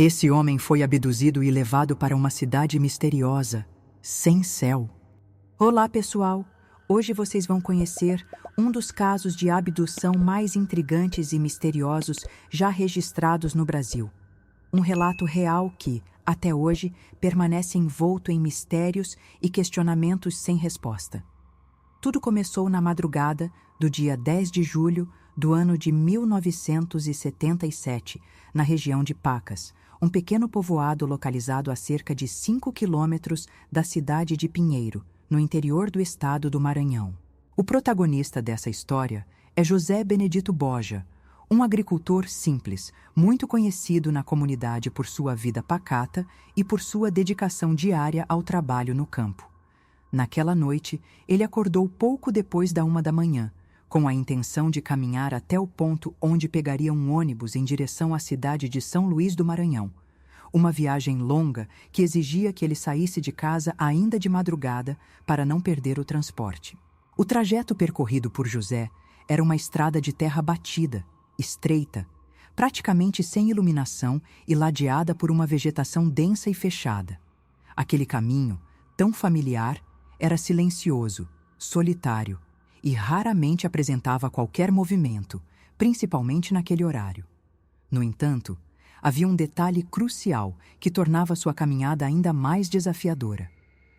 Esse homem foi abduzido e levado para uma cidade misteriosa, sem céu. Olá, pessoal! Hoje vocês vão conhecer um dos casos de abdução mais intrigantes e misteriosos já registrados no Brasil. Um relato real que, até hoje, permanece envolto em mistérios e questionamentos sem resposta. Tudo começou na madrugada do dia 10 de julho do ano de 1977, na região de Pacas, um pequeno povoado localizado a cerca de 5 quilômetros da cidade de Pinheiro, no interior do estado do Maranhão. O protagonista dessa história é José Benedito Boja, um agricultor simples, muito conhecido na comunidade por sua vida pacata e por sua dedicação diária ao trabalho no campo. Naquela noite, ele acordou pouco depois da 1 da manhã, com a intenção de caminhar até o ponto onde pegaria um ônibus em direção à cidade de São Luís do Maranhão. Uma viagem longa que exigia que ele saísse de casa ainda de madrugada para não perder o transporte. O trajeto percorrido por José era uma estrada de terra batida, estreita, praticamente sem iluminação e ladeada por uma vegetação densa e fechada. Aquele caminho, tão familiar, era silencioso, solitário e raramente apresentava qualquer movimento, principalmente naquele horário. No entanto, havia um detalhe crucial que tornava sua caminhada ainda mais desafiadora.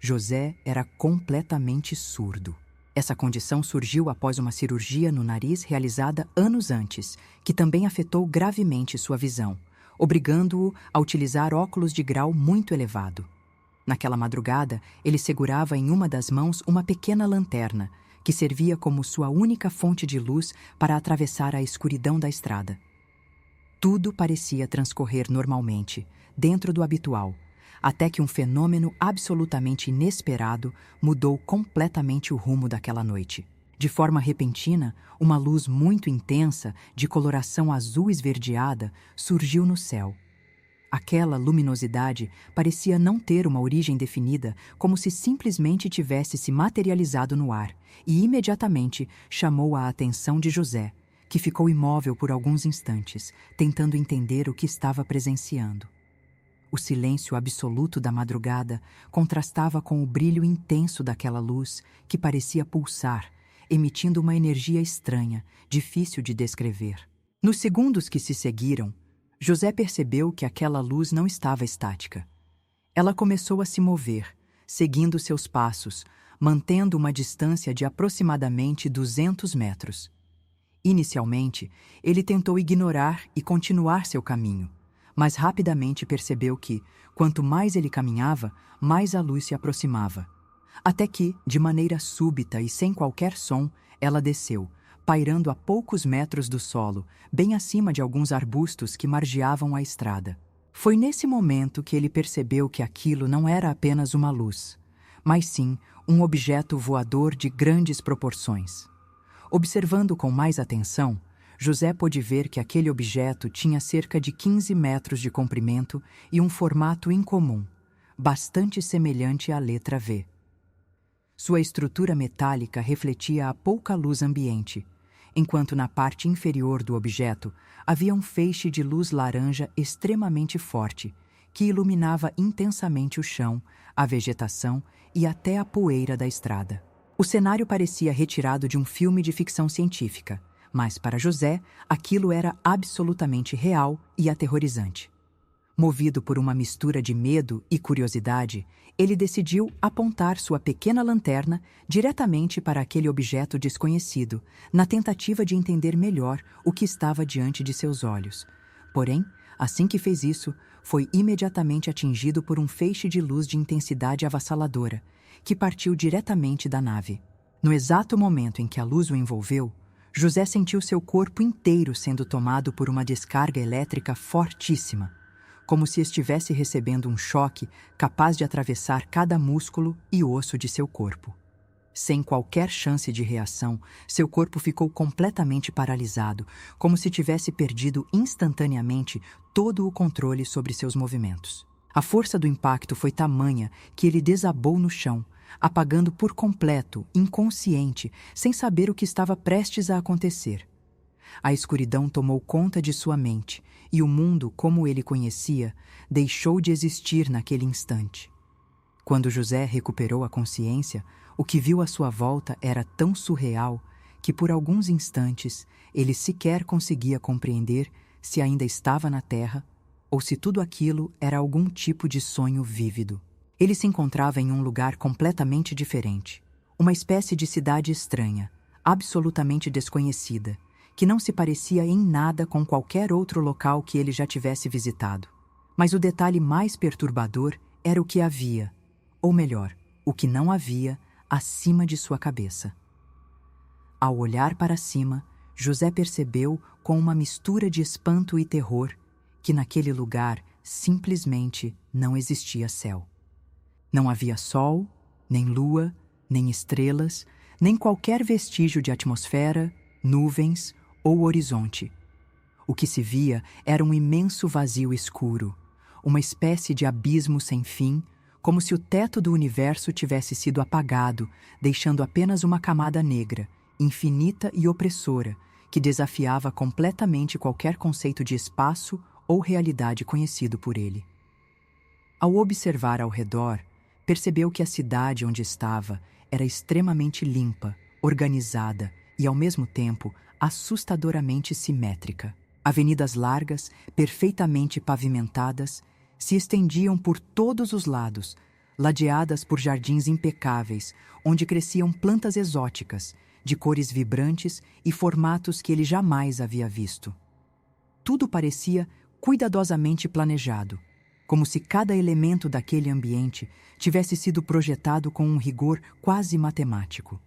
José era completamente surdo. Essa condição surgiu após uma cirurgia no nariz realizada anos antes, que também afetou gravemente sua visão, obrigando-o a utilizar óculos de grau muito elevado. Naquela madrugada, ele segurava em uma das mãos uma pequena lanterna, que servia como sua única fonte de luz para atravessar a escuridão da estrada. Tudo parecia transcorrer normalmente, dentro do habitual, até que um fenômeno absolutamente inesperado mudou completamente o rumo daquela noite. De forma repentina, uma luz muito intensa, de coloração azul esverdeada, surgiu no céu. Aquela luminosidade parecia não ter uma origem definida, como se simplesmente tivesse se materializado no ar, e imediatamente chamou a atenção de José, que ficou imóvel por alguns instantes, tentando entender o que estava presenciando. O silêncio absoluto da madrugada contrastava com o brilho intenso daquela luz que parecia pulsar, emitindo uma energia estranha, difícil de descrever. Nos segundos que se seguiram, José percebeu que aquela luz não estava estática. Ela começou a se mover, seguindo seus passos, mantendo uma distância de aproximadamente 200 metros. Inicialmente, ele tentou ignorar e continuar seu caminho, mas rapidamente percebeu que, quanto mais ele caminhava, mais a luz se aproximava. Até que, de maneira súbita e sem qualquer som, ela desceu, pairando a poucos metros do solo, bem acima de alguns arbustos que margeavam a estrada. Foi nesse momento que ele percebeu que aquilo não era apenas uma luz, mas sim um objeto voador de grandes proporções. Observando com mais atenção, José pôde ver que aquele objeto tinha cerca de 15 metros de comprimento e um formato incomum, bastante semelhante à letra V. Sua estrutura metálica refletia a pouca luz ambiente, enquanto na parte inferior do objeto havia um feixe de luz laranja extremamente forte, que iluminava intensamente o chão, a vegetação e até a poeira da estrada. O cenário parecia retirado de um filme de ficção científica, mas para José, aquilo era absolutamente real e aterrorizante. Movido por uma mistura de medo e curiosidade, ele decidiu apontar sua pequena lanterna diretamente para aquele objeto desconhecido, na tentativa de entender melhor o que estava diante de seus olhos. Porém, assim que fez isso, foi imediatamente atingido por um feixe de luz de intensidade avassaladora, que partiu diretamente da nave. No exato momento em que a luz o envolveu, José sentiu seu corpo inteiro sendo tomado por uma descarga elétrica fortíssima, como se estivesse recebendo um choque capaz de atravessar cada músculo e osso de seu corpo. Sem qualquer chance de reação, seu corpo ficou completamente paralisado, como se tivesse perdido instantaneamente todo o controle sobre seus movimentos. A força do impacto foi tamanha que ele desabou no chão, apagando por completo, inconsciente, sem saber o que estava prestes a acontecer. A escuridão tomou conta de sua mente, e o mundo, como ele conhecia, deixou de existir naquele instante. Quando José recuperou a consciência, o que viu à sua volta era tão surreal que, por alguns instantes, ele sequer conseguia compreender se ainda estava na Terra ou se tudo aquilo era algum tipo de sonho vívido. Ele se encontrava em um lugar completamente diferente, uma espécie de cidade estranha, absolutamente desconhecida, que não se parecia em nada com qualquer outro local que ele já tivesse visitado. Mas o detalhe mais perturbador era o que havia, ou melhor, o que não havia, acima de sua cabeça. Ao olhar para cima, José percebeu, com uma mistura de espanto e terror, que naquele lugar simplesmente não existia céu. Não havia sol, nem lua, nem estrelas, nem qualquer vestígio de atmosfera, nuvens ou horizonte. O que se via era um imenso vazio escuro, uma espécie de abismo sem fim, como se o teto do universo tivesse sido apagado, deixando apenas uma camada negra, infinita e opressora, que desafiava completamente qualquer conceito de espaço ou realidade conhecido por ele. Ao observar ao redor, percebeu que a cidade onde estava era extremamente limpa, organizada e, ao mesmo tempo, assustadoramente simétrica. Avenidas largas, perfeitamente pavimentadas, se estendiam por todos os lados, ladeadas por jardins impecáveis, onde cresciam plantas exóticas, de cores vibrantes e formatos que ele jamais havia visto. Tudo parecia cuidadosamente planejado, como se cada elemento daquele ambiente tivesse sido projetado com um rigor quase matemático.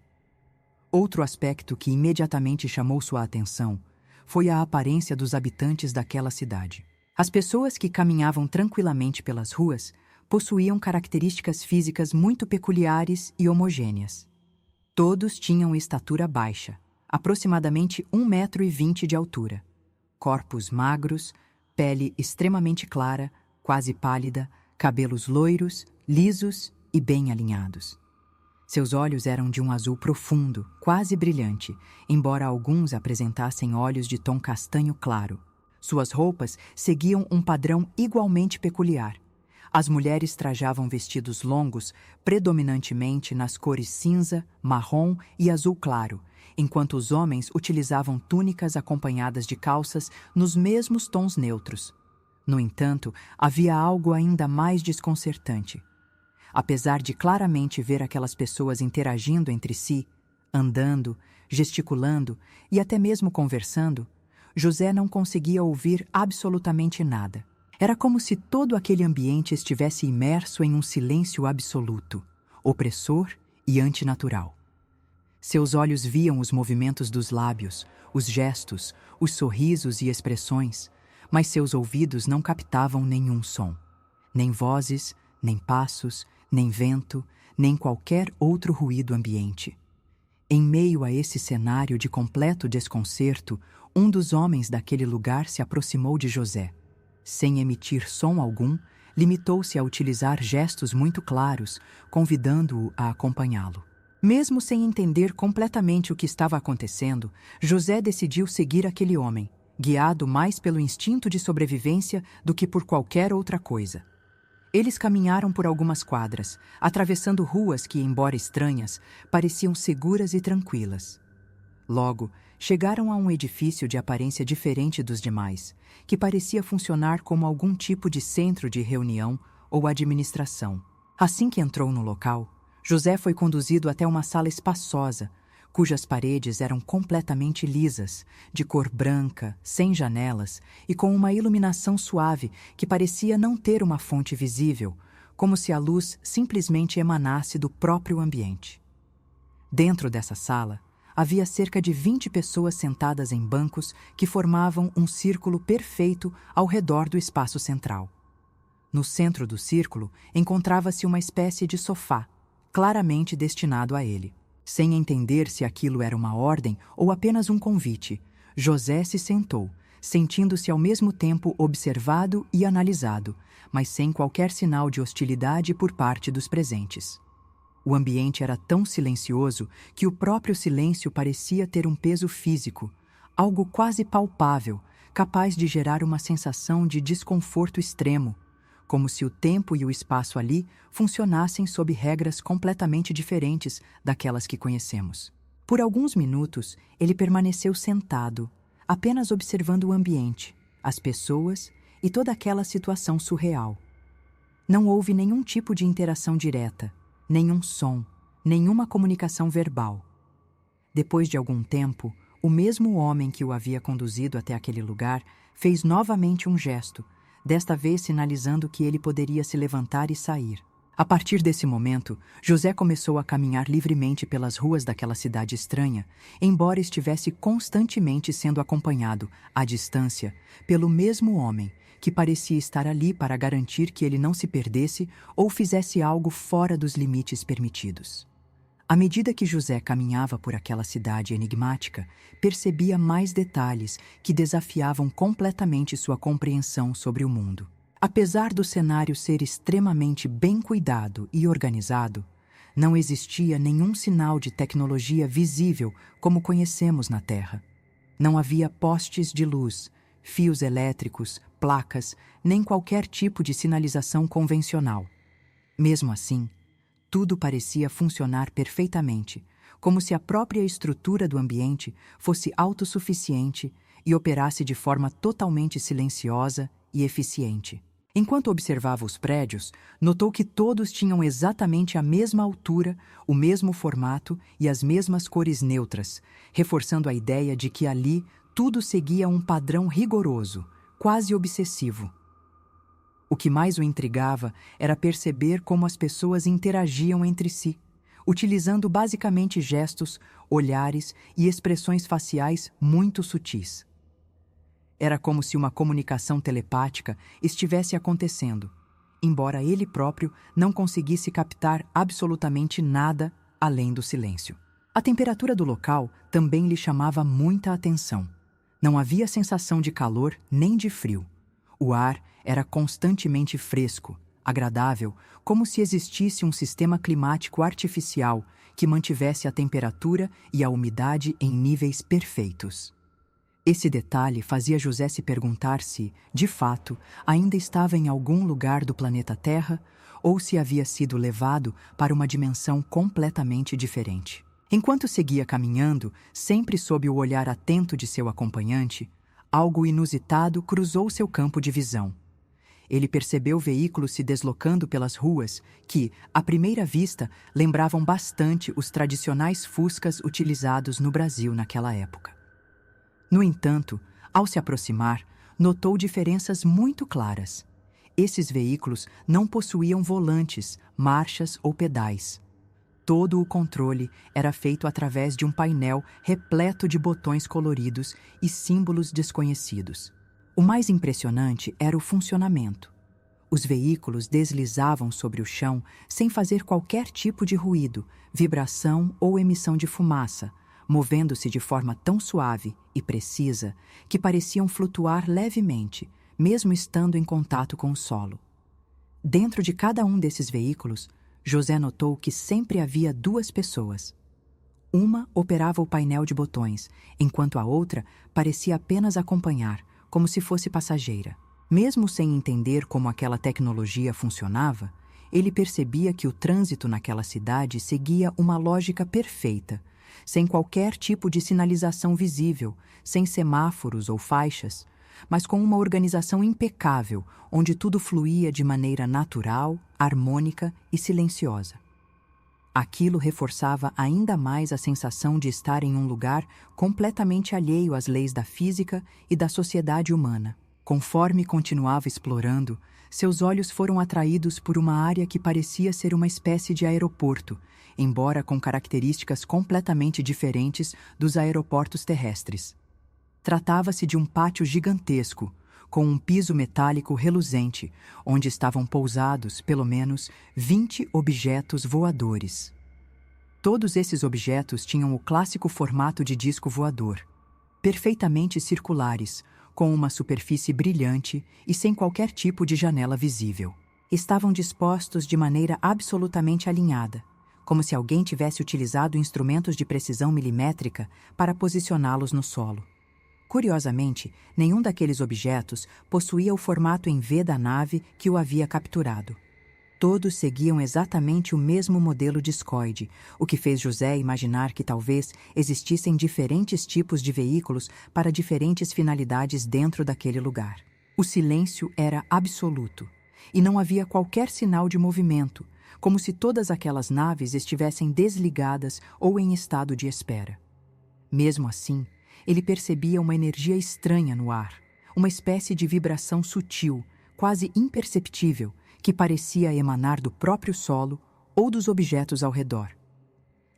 Outro aspecto que imediatamente chamou sua atenção foi a aparência dos habitantes daquela cidade. As pessoas que caminhavam tranquilamente pelas ruas possuíam características físicas muito peculiares e homogêneas. Todos tinham estatura baixa, aproximadamente 1,20 m de altura, corpos magros, pele extremamente clara, quase pálida, cabelos loiros, lisos e bem alinhados. Seus olhos eram de um azul profundo, quase brilhante, embora alguns apresentassem olhos de tom castanho claro. Suas roupas seguiam um padrão igualmente peculiar. As mulheres trajavam vestidos longos, predominantemente nas cores cinza, marrom e azul claro, enquanto os homens utilizavam túnicas acompanhadas de calças nos mesmos tons neutros. No entanto, havia algo ainda mais desconcertante. Apesar de claramente ver aquelas pessoas interagindo entre si, andando, gesticulando e até mesmo conversando, José não conseguia ouvir absolutamente nada. Era como se todo aquele ambiente estivesse imerso em um silêncio absoluto, opressor e antinatural. Seus olhos viam os movimentos dos lábios, os gestos, os sorrisos e expressões, mas seus ouvidos não captavam nenhum som, nem vozes, nem passos, nem vento, nem qualquer outro ruído ambiente. Em meio a esse cenário de completo desconcerto, um dos homens daquele lugar se aproximou de José. Sem emitir som algum, limitou-se a utilizar gestos muito claros, convidando-o a acompanhá-lo. Mesmo sem entender completamente o que estava acontecendo, José decidiu seguir aquele homem, guiado mais pelo instinto de sobrevivência do que por qualquer outra coisa. Eles caminharam por algumas quadras, atravessando ruas que, embora estranhas, pareciam seguras e tranquilas. Logo, chegaram a um edifício de aparência diferente dos demais, que parecia funcionar como algum tipo de centro de reunião ou administração. Assim que entrou no local, José foi conduzido até uma sala espaçosa, cujas paredes eram completamente lisas, de cor branca, sem janelas e com uma iluminação suave que parecia não ter uma fonte visível, como se a luz simplesmente emanasse do próprio ambiente. Dentro dessa sala, havia cerca de 20 pessoas sentadas em bancos que formavam um círculo perfeito ao redor do espaço central. No centro do círculo encontrava-se uma espécie de sofá, claramente destinado a ele. Sem entender se aquilo era uma ordem ou apenas um convite, José se sentou, sentindo-se ao mesmo tempo observado e analisado, mas sem qualquer sinal de hostilidade por parte dos presentes. O ambiente era tão silencioso que o próprio silêncio parecia ter um peso físico, algo quase palpável, capaz de gerar uma sensação de desconforto extremo, como se o tempo e o espaço ali funcionassem sob regras completamente diferentes daquelas que conhecemos. Por alguns minutos, ele permaneceu sentado, apenas observando o ambiente, as pessoas e toda aquela situação surreal. Não houve nenhum tipo de interação direta, nenhum som, nenhuma comunicação verbal. Depois de algum tempo, o mesmo homem que o havia conduzido até aquele lugar fez novamente um gesto, desta vez sinalizando que ele poderia se levantar e sair. A partir desse momento, José começou a caminhar livremente pelas ruas daquela cidade estranha, embora estivesse constantemente sendo acompanhado, à distância, pelo mesmo homem, que parecia estar ali para garantir que ele não se perdesse ou fizesse algo fora dos limites permitidos. À medida que José caminhava por aquela cidade enigmática, percebia mais detalhes que desafiavam completamente sua compreensão sobre o mundo. Apesar do cenário ser extremamente bem cuidado e organizado, não existia nenhum sinal de tecnologia visível como conhecemos na Terra. Não havia postes de luz, fios elétricos, placas, nem qualquer tipo de sinalização convencional. Mesmo assim, tudo parecia funcionar perfeitamente, como se a própria estrutura do ambiente fosse autossuficiente e operasse de forma totalmente silenciosa e eficiente. Enquanto observava os prédios, notou que todos tinham exatamente a mesma altura, o mesmo formato e as mesmas cores neutras, reforçando a ideia de que ali tudo seguia um padrão rigoroso, quase obsessivo. O que mais o intrigava era perceber como as pessoas interagiam entre si, utilizando basicamente gestos, olhares e expressões faciais muito sutis. Era como se uma comunicação telepática estivesse acontecendo, embora ele próprio não conseguisse captar absolutamente nada além do silêncio. A temperatura do local também lhe chamava muita atenção. Não havia sensação de calor nem de frio. O ar era constantemente fresco, agradável, como se existisse um sistema climático artificial que mantivesse a temperatura e a umidade em níveis perfeitos. Esse detalhe fazia José se perguntar se, de fato, ainda estava em algum lugar do planeta Terra ou se havia sido levado para uma dimensão completamente diferente. Enquanto seguia caminhando, sempre sob o olhar atento de seu acompanhante, algo inusitado cruzou seu campo de visão. Ele percebeu veículos se deslocando pelas ruas que, à primeira vista, lembravam bastante os tradicionais Fuscas utilizados no Brasil naquela época. No entanto, ao se aproximar, notou diferenças muito claras. Esses veículos não possuíam volantes, marchas ou pedais. Todo o controle era feito através de um painel repleto de botões coloridos e símbolos desconhecidos. O mais impressionante era o funcionamento. Os veículos deslizavam sobre o chão sem fazer qualquer tipo de ruído, vibração ou emissão de fumaça, movendo-se de forma tão suave e precisa que pareciam flutuar levemente, mesmo estando em contato com o solo. Dentro de cada um desses veículos, José notou que sempre havia duas pessoas. Uma operava o painel de botões, enquanto a outra parecia apenas acompanhar, como se fosse passageira. Mesmo sem entender como aquela tecnologia funcionava, ele percebia que o trânsito naquela cidade seguia uma lógica perfeita, sem qualquer tipo de sinalização visível, sem semáforos ou faixas, mas com uma organização impecável, onde tudo fluía de maneira natural, harmônica e silenciosa. Aquilo reforçava ainda mais a sensação de estar em um lugar completamente alheio às leis da física e da sociedade humana. Conforme continuava explorando, seus olhos foram atraídos por uma área que parecia ser uma espécie de aeroporto, embora com características completamente diferentes dos aeroportos terrestres. Tratava-se de um pátio gigantesco, com um piso metálico reluzente, onde estavam pousados, pelo menos, 20 objetos voadores. Todos esses objetos tinham o clássico formato de disco voador, perfeitamente circulares, com uma superfície brilhante e sem qualquer tipo de janela visível. Estavam dispostos de maneira absolutamente alinhada, como se alguém tivesse utilizado instrumentos de precisão milimétrica para posicioná-los no solo. Curiosamente, nenhum daqueles objetos possuía o formato em V da nave que o havia capturado. Todos seguiam exatamente o mesmo modelo discoide, o que fez José imaginar que talvez existissem diferentes tipos de veículos para diferentes finalidades dentro daquele lugar. O silêncio era absoluto, e não havia qualquer sinal de movimento, como se todas aquelas naves estivessem desligadas ou em estado de espera. Mesmo assim, ele percebia uma energia estranha no ar, uma espécie de vibração sutil, quase imperceptível, que parecia emanar do próprio solo ou dos objetos ao redor.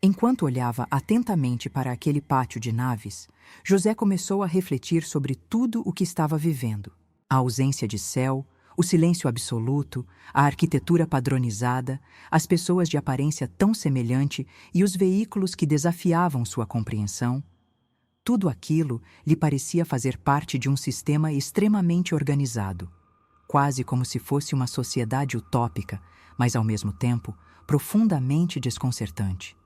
Enquanto olhava atentamente para aquele pátio de naves, José começou a refletir sobre tudo o que estava vivendo. A ausência de céu, o silêncio absoluto, a arquitetura padronizada, as pessoas de aparência tão semelhante e os veículos que desafiavam sua compreensão. Tudo aquilo lhe parecia fazer parte de um sistema extremamente organizado, quase como se fosse uma sociedade utópica, mas ao mesmo tempo profundamente desconcertante.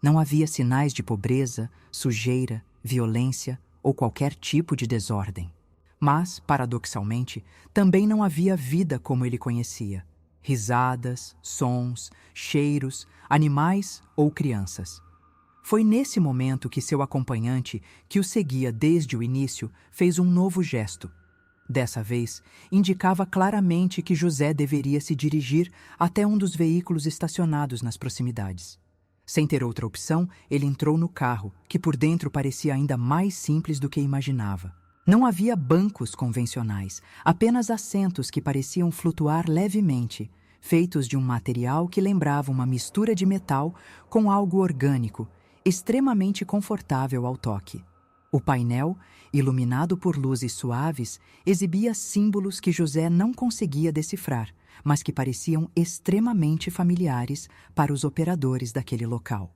Não havia sinais de pobreza, sujeira, violência ou qualquer tipo de desordem. Mas, paradoxalmente, também não havia vida como ele conhecia. Risadas, sons, cheiros, animais ou crianças. Foi nesse momento que seu acompanhante, que o seguia desde o início, fez um novo gesto. Dessa vez, indicava claramente que José deveria se dirigir até um dos veículos estacionados nas proximidades. Sem ter outra opção, ele entrou no carro, que por dentro parecia ainda mais simples do que imaginava. Não havia bancos convencionais, apenas assentos que pareciam flutuar levemente, feitos de um material que lembrava uma mistura de metal com algo orgânico, extremamente confortável ao toque. O painel, iluminado por luzes suaves, exibia símbolos que José não conseguia decifrar, mas que pareciam extremamente familiares para os operadores daquele local.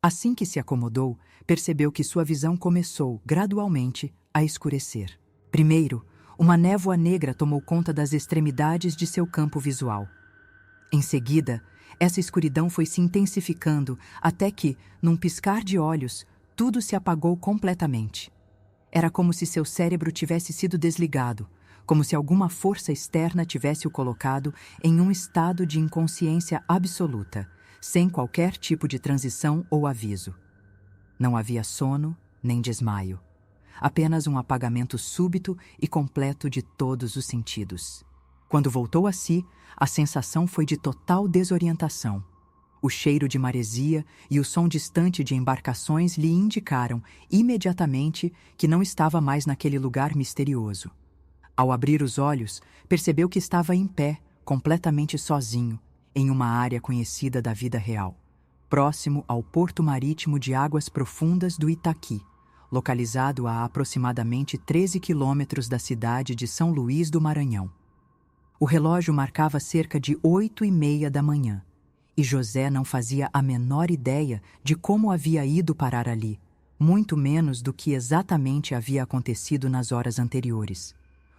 Assim que se acomodou, percebeu que sua visão começou, gradualmente, a escurecer. Primeiro, uma névoa negra tomou conta das extremidades de seu campo visual. Em seguida, essa escuridão foi se intensificando até que, num piscar de olhos, tudo se apagou completamente. Era como se seu cérebro tivesse sido desligado, como se alguma força externa tivesse o colocado em um estado de inconsciência absoluta, sem qualquer tipo de transição ou aviso. Não havia sono nem desmaio. Apenas um apagamento súbito e completo de todos os sentidos. Quando voltou a si, a sensação foi de total desorientação. O cheiro de maresia e o som distante de embarcações lhe indicaram, imediatamente, que não estava mais naquele lugar misterioso. Ao abrir os olhos, percebeu que estava em pé, completamente sozinho, em uma área conhecida da vida real, próximo ao porto marítimo de águas profundas do Itaqui, localizado a aproximadamente 13 quilômetros da cidade de São Luís do Maranhão. O relógio marcava cerca de 8h30 da manhã, e José não fazia a menor ideia de como havia ido parar ali, muito menos do que exatamente havia acontecido nas horas anteriores.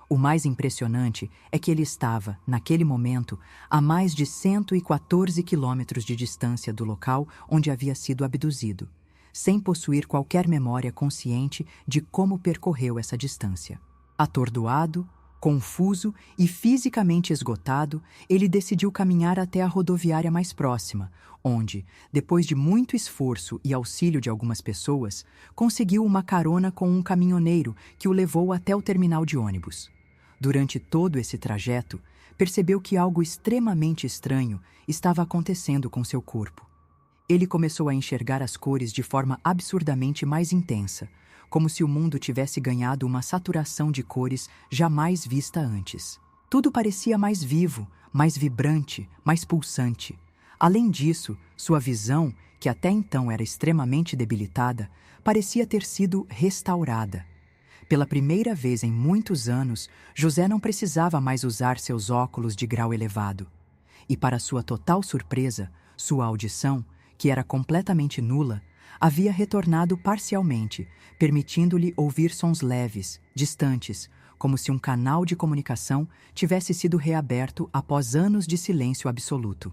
O mais impressionante é que ele estava, naquele momento, a mais de 114 quilômetros de distância do local onde havia sido abduzido, sem possuir qualquer memória consciente de como percorreu essa distância. Atordoado, confuso e fisicamente esgotado, ele decidiu caminhar até a rodoviária mais próxima, onde, depois de muito esforço e auxílio de algumas pessoas, conseguiu uma carona com um caminhoneiro que o levou até o terminal de ônibus. Durante todo esse trajeto, percebeu que algo extremamente estranho estava acontecendo com seu corpo. Ele começou a enxergar as cores de forma absurdamente mais intensa, como se o mundo tivesse ganhado uma saturação de cores jamais vista antes. Tudo parecia mais vivo, mais vibrante, mais pulsante. Além disso, sua visão, que até então era extremamente debilitada, parecia ter sido restaurada. Pela primeira vez em muitos anos, José não precisava mais usar seus óculos de grau elevado. E para sua total surpresa, sua audição, que era completamente nula, havia retornado parcialmente, permitindo-lhe ouvir sons leves, distantes, como se um canal de comunicação tivesse sido reaberto após anos de silêncio absoluto.